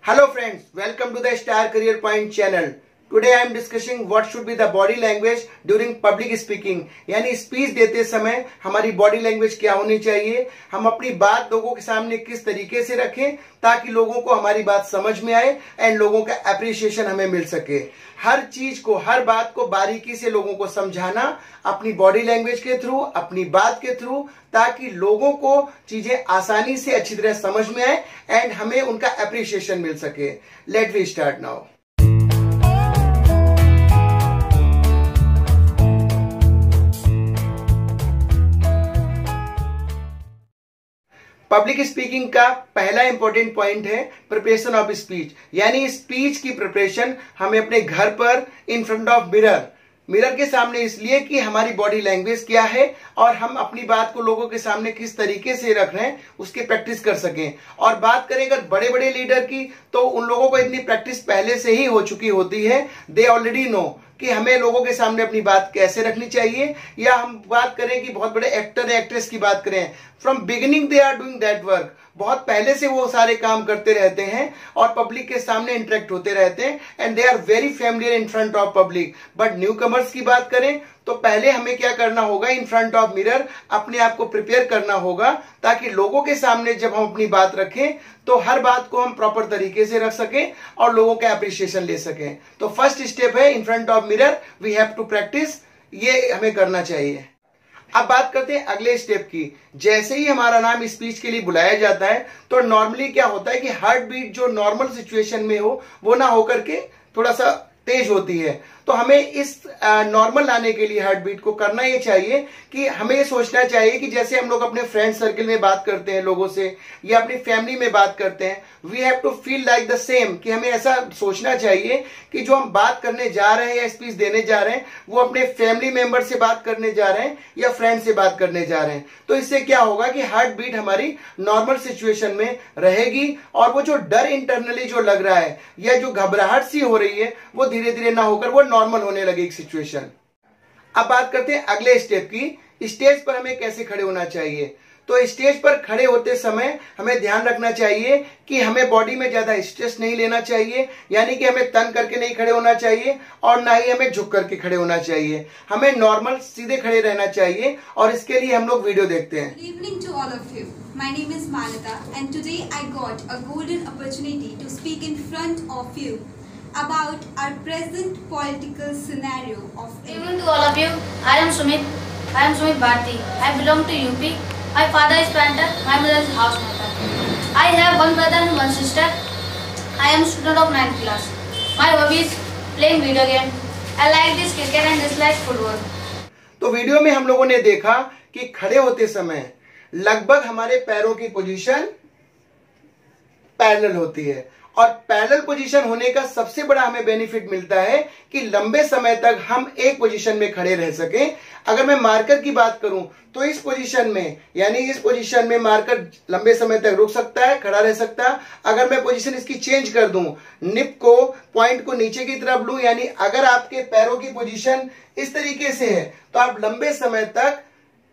Hello friends, welcome to the Star Career Point channel. Today I am discussing what should be the body language during public speaking. यानी speech देते समय हमारी body language क्या होनी चाहिए, हम अपनी बात लोगों के सामने किस तरीके से रखें ताकि लोगों को हमारी बात समझ में आए एंड लोगों का अप्रिसिएशन हमें मिल सके। हर चीज को, हर बात को बारीकी से लोगों को समझाना अपनी बॉडी लैंग्वेज के थ्रू, अपनी बात के थ्रू, ताकि लोगों को चीजें आसानी से अच्छी तरह समझ में आए एंड हमें उनका अप्रिसिएशन मिल सके। Let we start now. Public speaking का पहला इंपॉर्टेंट पॉइंट है प्रिपरेशन ऑफ स्पीच। यानी स्पीच की प्रिपरेशन हमें अपने घर पर इन फ्रंट ऑफ मिरर के सामने, इसलिए कि हमारी बॉडी लैंग्वेज क्या है और हम अपनी बात को लोगों के सामने किस तरीके से रख रहे हैं उसकी प्रैक्टिस कर सकें। और बात करें अगर बड़े बड़े लीडर की, तो उन लोगों को इतनी प्रैक्टिस पहले से ही हो चुकी होती है। दे ऑलरेडी नो कि हमें लोगों के सामने अपनी बात कैसे रखनी चाहिए। या हम बात करें कि बहुत बड़े एक्टर एक्ट्रेस की बात करें, from beginning they are doing that work. बहुत पहले से वो सारे काम करते रहते हैं और पब्लिक के सामने इंटरेक्ट होते रहते हैं and they are very familiar in front of public. But newcomers की बात करें तो पहले हमें क्या करना होगा, इन फ्रंट ऑफ मिरर अपने आप को प्रिपेयर करना होगा ताकि लोगों के सामने जब हम अपनी बात रखें तो हर बात को हम प्रॉपर तरीके से रख सकें और लोगों का अप्रिसिएशन ले सकें। तो फर्स्ट स्टेप है in front of mirror we have to practise, ये हमें करना चाहिए। अब बात करते हैं अगले स्टेप की। जैसे ही हमारा नाम स्पीच के लिए बुलाया जाता है तो नॉर्मली क्या होता है कि हार्ट बीट जो नॉर्मल सिचुएशन में हो वो ना होकर के थोड़ा सा तेज होती है। तो हमें इस नॉर्मल लाने के लिए हार्ट बीट को करना ये चाहिए कि हमें ये सोचना चाहिए कि जैसे हम लोग अपने फ्रेंड सर्कल में बात करते हैं लोगों से या अपनी फैमिली में बात करते हैं, we have to feel like the same, कि हमें ऐसा सोचना चाहिए कि जो हम बात करने जा रहे हैं या स्पीच देने जा रहे हैं वो अपने फैमिली मेंबर से बात करने जा रहे हैं या फ्रेंड से बात करने जा रहे हैं। तो इससे क्या होगा कि हार्ट बीट हमारी नॉर्मल सिचुएशन में रहेगी और वो जो डर इंटरनली जो लग रहा है या जो घबराहट सी हो रही है वो धीरे धीरे ना होकर वो नॉर्मल होने लगेगी सिचुएशन। अब बात करते हैं अगले स्टेप की, स्टेज पर हमें कैसे खड़े होना चाहिए। तो स्टेज पर खड़े होते समय हमें ध्यान रखना चाहिए कि हमें बॉडी में ज्यादा स्ट्रेस नहीं लेना चाहिए, यानी कि हमें तन करके नहीं खड़े होना चाहिए और ना ही हमें झुक करके खड़े होना चाहिए। हमें नॉर्मल सीधे खड़े रहना चाहिए और इसके लिए हम लोग वीडियो देखते हैं। Good evening to all of you. My name is Malita and today I got a golden opportunity to speak in front of you about our present political scenario of Good evening to all of you. I am Sumit Bharti. I belong to UP. My father is painter. My mother is housemaker. I have one brother and one sister. I am student of 9th class. My hobby is playing video game. I like this cricket and dislike football. तो video में हम लोगों ने देखा कि खड़े होते समय लगभग हमारे पैरों की पोजीशन पैरेलल होती है और पैरेलल पोजीशन होने का सबसे बड़ा हमें बेनिफिट मिलता है कि लंबे समय तक हम एक पोजीशन में खड़े रह सकें। अगर मैं मार्कर की बात करूं तो इस पोजीशन में, यानी इस पोजीशन में मार्कर लंबे समय तक रुक सकता है, खड़ा रह सकता है। अगर मैं पोजीशन इसकी चेंज कर दूं, निप को, पॉइंट को नीचे की तरफ लूं, यानी अगर आपके पैरों की पोजीशन इस तरीके से है तो आप लंबे समय तक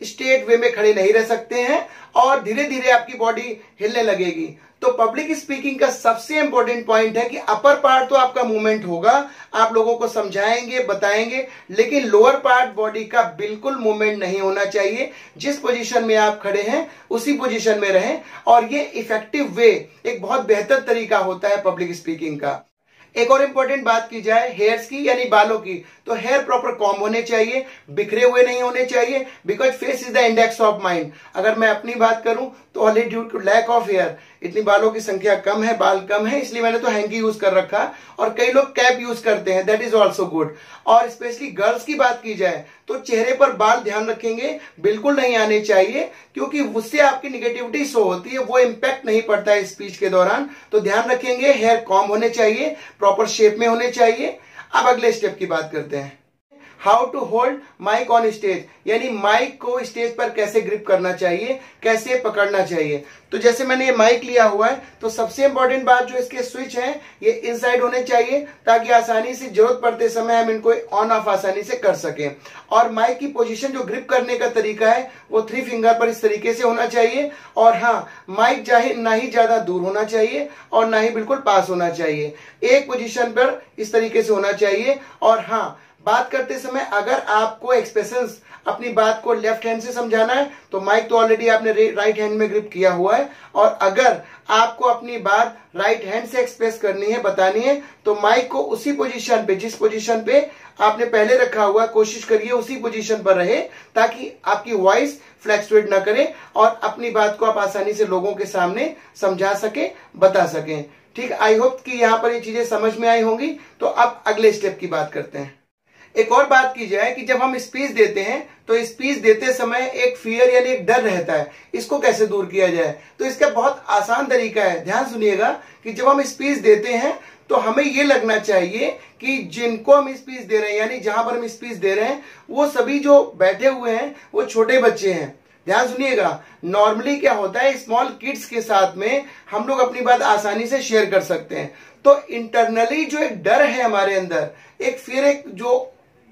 स्ट्रेट वे में खड़े नहीं रह सकते हैं और धीरे धीरे आपकी बॉडी हिलने लगेगी। तो पब्लिक स्पीकिंग का सबसे इंपॉर्टेंट पॉइंट है कि अपर पार्ट तो आपका मूवमेंट होगा, आप लोगों को समझाएंगे, बताएंगे, लेकिन लोअर पार्ट बॉडी का बिल्कुल मूवमेंट नहीं होना चाहिए। जिस पोजीशन में आप खड़े हैं उसी पोजीशन में रहें और ये इफेक्टिव वे, एक बहुत बेहतर तरीका होता है पब्लिक स्पीकिंग का। एक और इंपॉर्टेंट बात की जाए हेयर्स की, यानी बालों की, तो हेयर प्रॉपर कॉम्ब होने चाहिए, बिखरे हुए नहीं होने चाहिए, because face is the index of mind. अगर मैं अपनी बात करूं तो only due to lack of hair, इतनी बालों की संख्या कम है, बाल कम है, इसलिए मैंने तो हैंकी यूज कर रखा और कई लोग कैप यूज करते हैं, दैट इज ऑल्सो गुड। और स्पेशली गर्ल्स की बात की जाए तो चेहरे पर बाल ध्यान रखेंगे बिल्कुल नहीं आने चाहिए, क्योंकि उससे आपकी निगेटिविटी शो होती है, वो इम्पैक्ट नहीं पड़ता है स्पीच के दौरान। तो ध्यान रखेंगे, हेयर कॉम्ब होने चाहिए, प्रॉपर शेप में होने चाहिए। अब अगले स्टेप की बात करते हैं। How to hold mic on stage, यानी माइक को स्टेज पर कैसे ग्रिप करना चाहिए, कैसे पकड़ना चाहिए। तो जैसे मैंने ये माइक लिया हुआ है, तो सबसे इंपॉर्टेंट बात जो इसके स्विच हैं ये इनसाइड होने चाहिए, ताकि आसानी से जरूरत पड़ते समय हम इनको ऑन ऑफ आसानी से कर सकें। और माइक की पोजीशन जो ग्रिप करने का तरीका है वो 3 फिंगर पर इस तरीके से होना चाहिए। और हाँ, माइक चाहे ना ही ज्यादा दूर होना चाहिए और ना ही बिल्कुल पास होना चाहिए, एक पोजीशन पर इस तरीके से होना चाहिए। और हाँ, बात करते समय अगर आपको एक्सप्रेशंस अपनी बात को लेफ्ट हैंड से समझाना है तो माइक तो ऑलरेडी आपने राइट हैंड में ग्रिप किया हुआ है, और अगर आपको अपनी बात राइट हैंड से एक्सप्रेस करनी है, बतानी है, तो माइक को उसी पोजीशन पे, जिस पोजीशन पे आपने पहले रखा हुआ, कोशिश करिए उसी पोजीशन पर रहे, ताकि आपकी वॉइस फ्लैक्चुएट ना करे और अपनी बात को आप आसानी से लोगों के सामने समझा सके, बता सकें। ठीक, आई होप कि यहाँ पर ये चीजें समझ में आई होंगी। तो अब अगले स्टेप की बात करते हैं। एक और बात की जाए कि जब हम स्पीच देते हैं तो स्पीच देते समय एक फियर यानी एक डर रहता है, इसको कैसे दूर किया जाए। तो इसका बहुत आसान तरीका है, ध्यान सुनिएगा कि जब हम स्पीच देते हैं तो हमें ये लगना चाहिए कि जिनको हम स्पीच दे रहे हैं, यानी जहां पर हम स्पीच दे रहे हैं, वो सभी जो बैठे हुए हैं वो छोटे बच्चे हैं। ध्यान सुनिएगा, नॉर्मली क्या होता है, स्मॉल किड्स के साथ में हम लोग अपनी बात आसानी से शेयर कर सकते हैं। तो इंटरनली जो एक डर है हमारे अंदर, एक फिर एक जो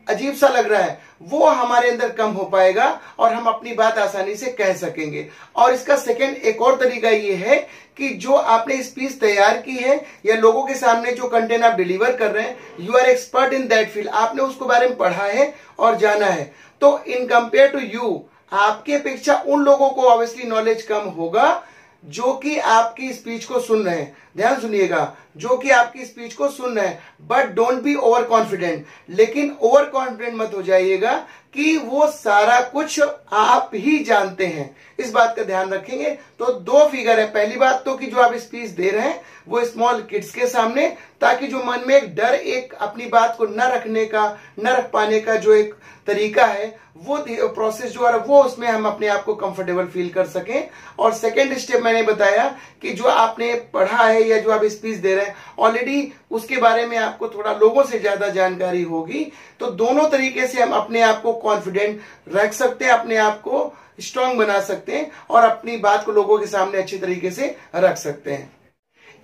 अजीब सा लग रहा है, वो हमारे अंदर कम हो पाएगा और हम अपनी बात आसानी से कह सकेंगे। और इसका सेकंड एक और तरीका ये है कि जो आपने स्पीच तैयार की है या लोगों के सामने जो कंटेंट आप डिलीवर कर रहे हैं, you are expert in that field, आपने उसको बारे में पढ़ा है और जाना है। तो इन कंपेयर टू यू, आपकी अपेक्षा उन लोगों को ऑब्वियसली नॉलेज कम होगा जो कि आपकी स्पीच को सुन रहे हैं। ध्यान सुनिएगा, जो कि आपकी स्पीच को सुन रहे हैं, but don't be over confident. लेकिन ओवर कॉन्फिडेंट मत हो जाइएगा कि वो सारा कुछ आप ही जानते हैं, इस बात का ध्यान रखेंगे। तो 2 फिगर है, पहली बात तो कि जो आप स्पीच दे रहे हैं वो स्मॉल किड्स के सामने, ताकि जो मन में एक डर, एक अपनी बात को न रखने का, न रख पाने का जो एक तरीका है, वो प्रोसेस जो है वो उसमें हम अपने आप को कंफर्टेबल फील कर सकें। और सेकंड स्टेप मैंने बताया कि जो आपने पढ़ा है या जो आप स्पीच दे रहे हैं ऑलरेडी, उसके बारे में आपको थोड़ा लोगों से ज्यादा जानकारी होगी। तो दोनों तरीके से हम अपने आप को कॉन्फिडेंट रख सकते हैं, अपने आप को स्ट्रांग बना सकते हैं और अपनी बात को लोगों के सामने अच्छी तरीके से रख सकते हैं।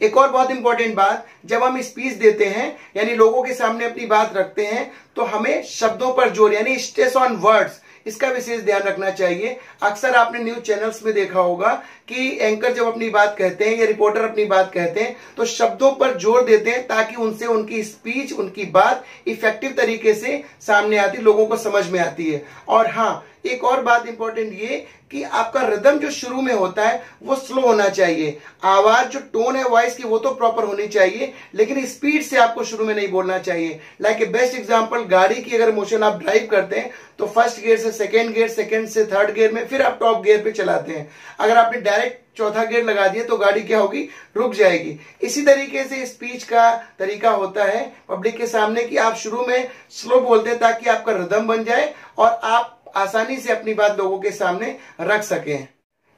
एक और बहुत इंपॉर्टेंट बात, जब हम स्पीच देते हैं यानी लोगों के सामने अपनी बात रखते हैं, तो हमें शब्दों पर जोर यानी स्ट्रेस ऑन वर्ड्स, इसका विशेष ध्यान रखना चाहिए। अक्सर आपने न्यूज चैनल्स में देखा होगा कि एंकर जब अपनी बात कहते हैं या रिपोर्टर अपनी बात कहते हैं तो शब्दों पर जोर देते हैं, ताकि उनसे उनकी स्पीच, उनकी बात इफेक्टिव तरीके से सामने आती, लोगों को समझ में आती है। और हाँ, एक और बात इंपॉर्टेंट ये कि आपका रिदम जो शुरू में होता है वो स्लो होना चाहिए। आवाज जो टोन है वॉइस की वो तो प्रॉपर होनी चाहिए, लेकिन स्पीड से आपको शुरू में नहीं बोलना चाहिए। लाइक ए बेस्ट एग्जांपल, गाड़ी की अगर मोशन आप ड्राइव करते हैं तो फर्स्ट गियर से सेकंड गियर, सेकंड से थर्ड गियर में, फिर आप टॉप गियर पे चलाते हैं। अगर आपने डायरेक्ट चौथा गियर लगा दिया तो गाड़ी क्या होगी, रुक जाएगी। इसी तरीके से स्पीच का तरीका होता है पब्लिक के सामने कि आप शुरू में स्लो बोलते हैं ताकि आपका रिदम बन जाए और आप आसानी से अपनी बात लोगों के सामने रख सकें।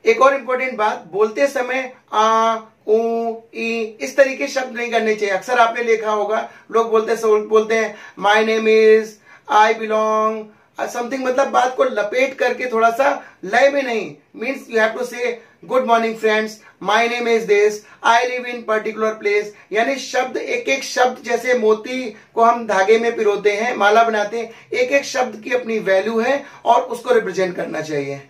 एक और इंपॉर्टेंट बात, बोलते समय आ, ऊ, ई इस तरीके शब्द नहीं करने चाहिए। अक्सर आपने देखा होगा लोग बोलते हैं my name is, I belong something, मतलब बात को लपेट करके थोड़ा सा लय में नहीं। मीन्स यू हैव टू से good morning friends, my name is this, I live in particular place. यानी शब्द, एक एक शब्द, जैसे मोती को हम धागे में पिरोते हैं, माला बनाते हैं, एक एक शब्द की अपनी वैल्यू है और उसको रिप्रेजेंट करना चाहिए।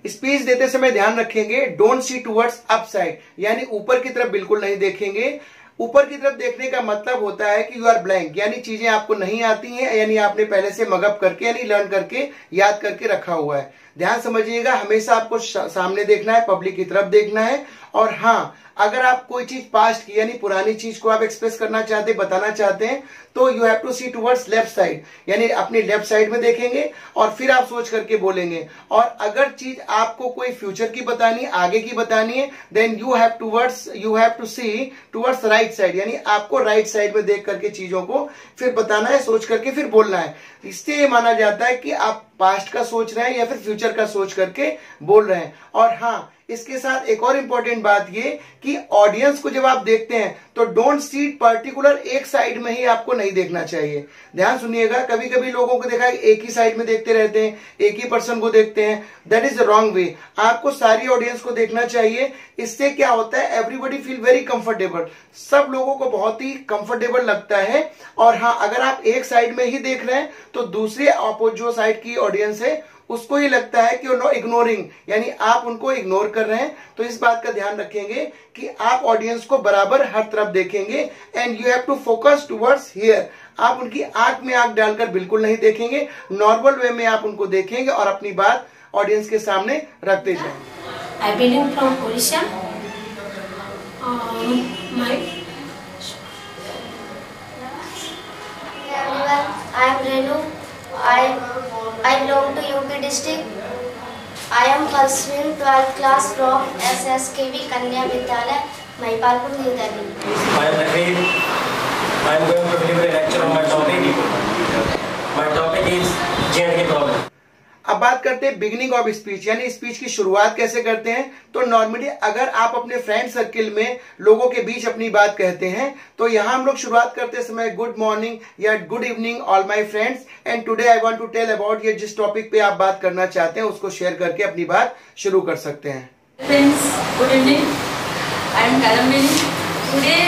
स्पीच देते समय ध्यान रखेंगे, डोंट सी टुवर्ड्स अपसाइड, यानी ऊपर की तरफ बिल्कुल नहीं देखेंगे। ऊपर की तरफ देखने का मतलब होता है कि यू आर ब्लैंक, यानी चीजें आपको नहीं आती हैं, यानी आपने पहले से मगअप करके यानी लर्न करके याद करके रखा हुआ है। ध्यान समझिएगा, हमेशा आपको सामने देखना है, पब्लिक की तरफ देखना है। और हाँ, अगर आप कोई चीज पास्ट की यानी पुरानी चीज को आप एक्सप्रेस करना चाहते, बताना चाहते हैं, तो you have to see towards left side, यानी अपनी लेफ्ट साइड में देखेंगे और फिर आप सोच करके बोलेंगे। और अगर चीज आपको कोई फ्यूचर की बतानी है, आगे की बतानी है, then you have to see towards right side, यानी आपको राइट साइड में देख करके चीजों को फिर बताना है, सोच करके फिर बोलना है। इससे ये माना जाता है कि आप पास्ट का सोच रहे हैं या फिर फ्यूचर का सोच करके बोल रहे हैं। और हाँ, इसके साथ एक और इम्पोर्टेंट बात ये कि ऑडियंस को जब आप देखते हैं तो डोंट सीट पर्टिकुलर एक साइड में ही आपको नहीं देखना चाहिए। ध्यान सुनिएगा, कभी कभी लोगों को देखा है एक ही साइड में देखते रहते हैं, एक ही पर्सन को देखते हैं, that is the wrong way. आपको सारी ऑडियंस को देखना चाहिए। इससे क्या होता है, एवरीबडी फील वेरी कंफर्टेबल, सब लोगों को बहुत ही कंफर्टेबल लगता है। और हाँ, अगर आप एक साइड में ही देख रहे हैं तो दूसरे जो साइड की ऑडियंस है उसको ये लगता है कि नो इग्नोरिंग, यानी आप उनको इग्नोर कर रहे हैं। तो इस बात का ध्यान रखेंगे कि आप ऑडियंस को बराबर हर तरफ देखेंगे and you have to focus towards here. आप उनकी आंख में आंख डालकर बिल्कुल नहीं देखेंगे, नॉर्मल वे में आप उनको देखेंगे और अपनी बात ऑडियंस के सामने रखते जाएंगे। I belong from Odisha. I am Renu. I belong to UP district. I am pursuing 12th class from SSKV Kanya Vidyalaya, Mahipalpur, New Delhi. I am Naveen. I am going to deliver a lecture on my topic. My topic is J&K problem. अब बात करते हैं beginning of speech, यानी speech की शुरुआत कैसे करते हैं। तो नॉर्मली अगर आप अपने फ्रेंड सर्किल में लोगों के बीच अपनी बात कहते हैं तो यहां हम लोग शुरुआत करते समय गुड मॉर्निंग या good evening all my friends and today I want to tell about, ये जिस टॉपिक पे आप बात करना चाहते हैं उसको शेयर करके अपनी बात शुरू कर सकते हैं। Friends, good evening. I am Kalambini. Today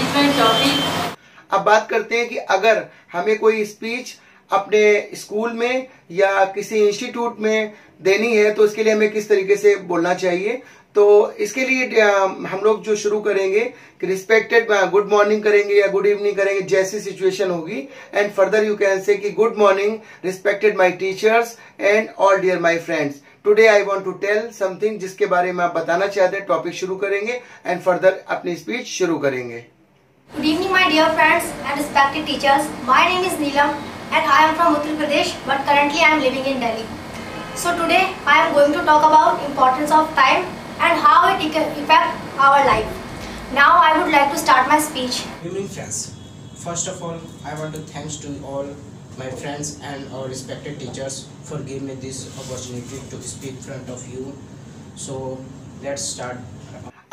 is my topic. अब बात करते हैं कि अगर हमें कोई स्पीच अपने स्कूल में या किसी इंस्टीट्यूट में देनी है तो इसके लिए हमें किस तरीके से बोलना चाहिए। तो इसके लिए हम लोग जो शुरू करेंगे कि रिस्पेक्टेड गुड मॉर्निंग करेंगे या गुड इवनिंग करेंगे, जैसी सिचुएशन होगी। And further you can say कि good morning respected my teachers and all dear my friends, today I want to tell something, जिसके बारे में आप बताना चाहते हैं। टॉपिक शुरू करेंगे एंड फर्दर अपनी स्पीच शुरू करेंगे। Good evening, my dear friends and respected teachers. My name is Neelam and I am from Uttar Pradesh, but currently I am living in Delhi. So today I am going to talk about importance of time and how it affects our life. Now I would like to start my speech. Good evening, friends. First of all, I want to thanks to all my friends and our respected teachers for giving me this opportunity to speak in front of you. So let's start.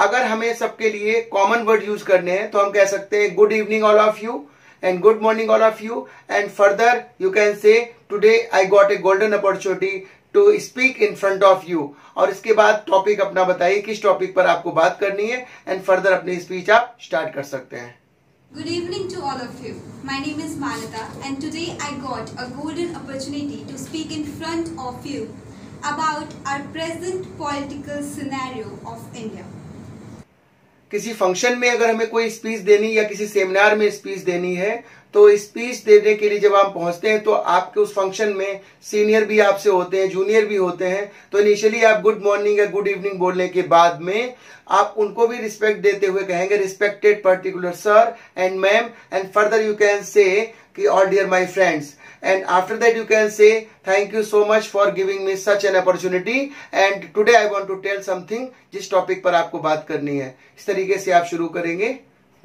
अगर हमें सबके लिए common word use करने हैं तो हम कह सकते हैं good evening all of you and good morning all of you and further you can say today I got a golden opportunity to speak in front of you. और इसके बाद टॉपिक अपना बताइए किस टॉपिक पर आपको बात करनी है एंड फर्दर अपनी स्पीच आप स्टार्ट कर सकते हैं। Good evening to all of you. My name is Malita and today I got a golden opportunity to speak in front of you about our present political scenario of India. किसी function में अगर हमें कोई speech देनी या किसी seminar में speech देनी है तो स्पीच देने के लिए जब आप पहुंचते हैं तो आपके उस फंक्शन में सीनियर भी आपसे होते हैं, जूनियर भी होते हैं। तो इनिशियली आप गुड मॉर्निंग या गुड इवनिंग बोलने के बाद में आप उनको भी रिस्पेक्ट देते हुए कहेंगे respected particular sir and ma'am and further you can say कि all dear my friends and after that you can say thank you so much for giving me such an opportunity and today I want to tell something, जिस topic पर आपको बात करनी है। इस तरीके से आप शुरू करेंगे।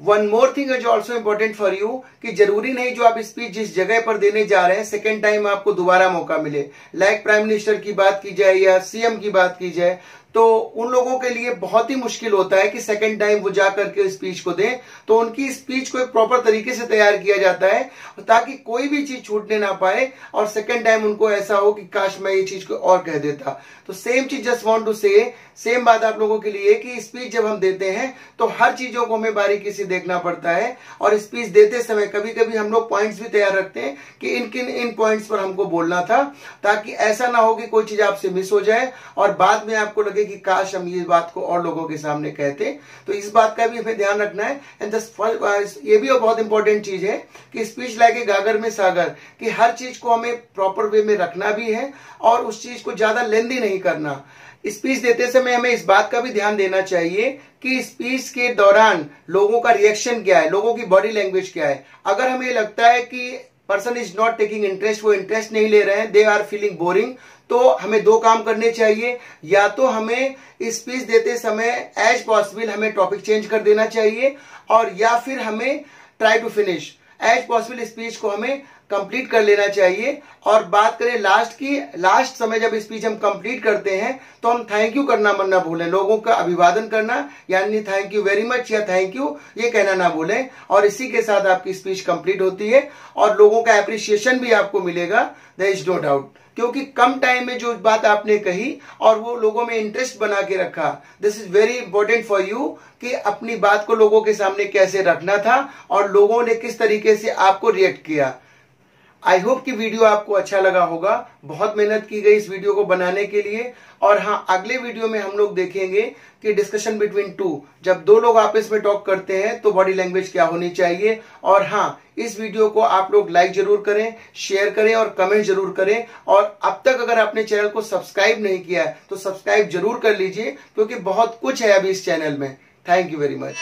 One more thing is also important for you कि जरूरी नहीं जो आप स्पीच जिस जगह पर देने जा रहे हैं सेकेंड टाइम आपको दोबारा मौका मिले। लाइक प्राइम मिनिस्टर की बात की जाए या सीएम की बात की जाए तो उन लोगों के लिए बहुत ही मुश्किल होता है कि सेकंड टाइम वो जा करके स्पीच को दें। तो उनकी स्पीच को एक प्रॉपर तरीके से तैयार किया जाता है ताकि कोई भी चीज छूटने ना पाए और सेकंड टाइम उनको ऐसा हो कि काश मैं ये चीज को और कह देता। तो सेम चीज जस्ट वांट टू से, सेम बात आप लोगों के लिए कि स्पीच जब हम देते हैं तो हर चीजों को हमें बारीकी से देखना पड़ता है और स्पीच देते समय कभी कभी हम लोग पॉइंट्स भी तैयार रखते हैं कि इन पॉइंट्स पर हमको बोलना था, ताकि ऐसा ना हो कि कोई चीज आपसे मिस हो जाए और बाद में आपको लगे कि काश हम ये बात को और लोगों के सामने कहते। तो इस बात का भी हमें ध्यान रखना है। एंड ये भी बहुत इंपॉर्टेंट चीज है कि स्पीच लाके गागर में सागर, कि हर चीज को हमें प्रॉपर वे में रखना भी है और उस चीज को ज्यादा लेंदी नहीं करना। स्पीच देते समय हमें इस बात का भी ध्यान देना चाहिए कि स्पीच के दौरान लोगों का रिएक्शन क्या है, लोगों की बॉडी लैंग्वेज क्या है। अगर हमें लगता है कि person is not taking interest, वो इंटरेस्ट नहीं ले रहे हैं, दे आर फीलिंग बोरिंग, तो हमें दो काम करने चाहिए। या तो हमें स्पीच देते समय एज पॉसिबल हमें टॉपिक चेंज कर देना चाहिए और या फिर हमें try to finish as possible speech को हमें कंप्लीट कर लेना चाहिए। और बात करें लास्ट की, लास्ट समय जब स्पीच हम कंप्लीट करते हैं तो हम थैंक यू करना मन ना भूलें, लोगों का अभिवादन करना यानी थैंक यू वेरी मच या थैंक यू ये कहना ना भूलें। और इसी के साथ आपकी स्पीच कंप्लीट होती है और लोगों का एप्रिसिएशन भी आपको मिलेगा, देयर इज नो डाउट, क्योंकि कम टाइम में जो बात आपने कही और वो लोगों में इंटरेस्ट बना के रखा। This is very important for you कि अपनी बात को लोगों के सामने कैसे रखना था और लोगों ने किस तरीके से आपको रिएक्ट किया। आई होप कि वीडियो आपको अच्छा लगा होगा। बहुत मेहनत की गई इस वीडियो को बनाने के लिए। और हाँ, अगले वीडियो में हम लोग देखेंगे कि डिस्कशन बिटवीन टू, जब दो लोग आपस में टॉक करते हैं तो बॉडी लैंग्वेज क्या होनी चाहिए। और हाँ, इस वीडियो को आप लोग लाइक जरूर करें, शेयर करें और कमेंट जरूर करें। और अब तक अगर आपने चैनल को सब्सक्राइब नहीं किया है तो सब्सक्राइब जरूर कर लीजिए, क्योंकि बहुत कुछ है अभी इस चैनल में। Thank you very much.